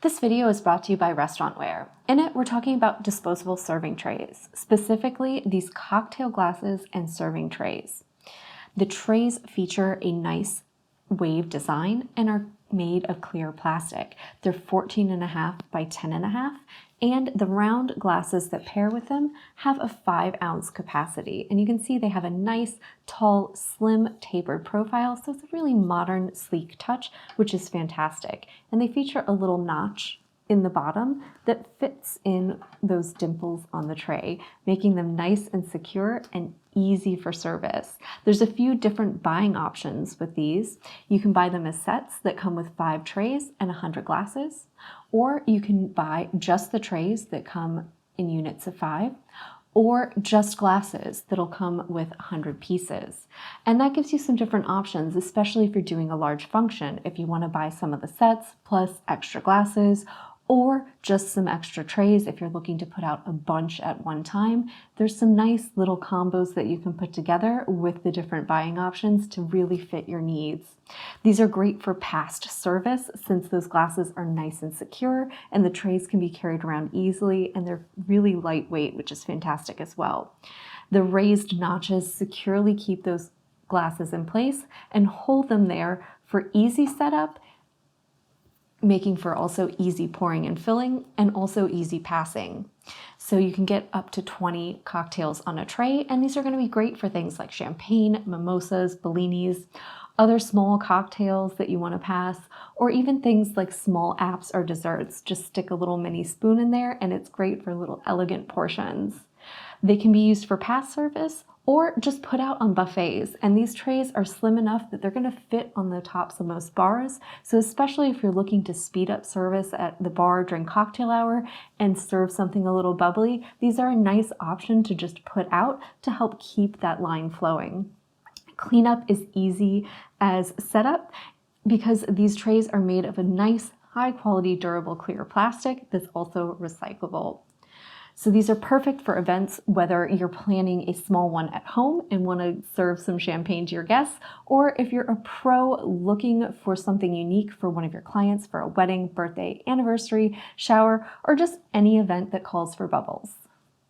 This video is brought to you by Restaurantware. In it, we're talking about disposable serving trays, specifically these cocktail glasses and serving trays. The trays feature a nice wave design and are made of clear plastic. They're 14.5 by 10.5, and the round glasses that pair with them have a 5-ounce capacity. And you can see they have a nice, tall, slim, tapered profile, so it's a really modern, sleek touch, which is fantastic. And they feature a little notch in the bottom that fits in those dimples on the tray, making them nice and secure and easy for service. There's a few different buying options with these. You can buy them as sets that come with 5 trays and 100 glasses, or you can buy just the trays that come in units of 5, or just glasses that'll come with 100 pieces. And that gives you some different options, especially if you're doing a large function. If you want to buy some of the sets plus extra glasses, or just some extra trays if you're looking to put out a bunch at one time. There's some nice little combos that you can put together with the different buying options to really fit your needs. These are great for past service since those glasses are nice and secure and the trays can be carried around easily and they're really lightweight, which is fantastic as well. The raised notches securely keep those glasses in place and hold them there for easy setup, making for also easy pouring and filling and also easy passing. So you can get up to 20 cocktails on a tray, and these are going to be great for things like champagne, mimosas, bellinis, other small cocktails that you want to pass, or even things like small apps or desserts. Just stick a little mini spoon in there and it's great for little elegant portions. They can be used for pass service or just put out on buffets. And these trays are slim enough that they're gonna fit on the tops of most bars. So especially if you're looking to speed up service at the bar during cocktail hour and serve something a little bubbly, these are a nice option to just put out to help keep that line flowing. Cleanup is easy as setup because these trays are made of a nice, high quality, durable, clear plastic that's also recyclable. So these are perfect for events, whether you're planning a small one at home and want to serve some champagne to your guests, or if you're a pro looking for something unique for one of your clients for a wedding, birthday, anniversary, shower, or just any event that calls for bubbles.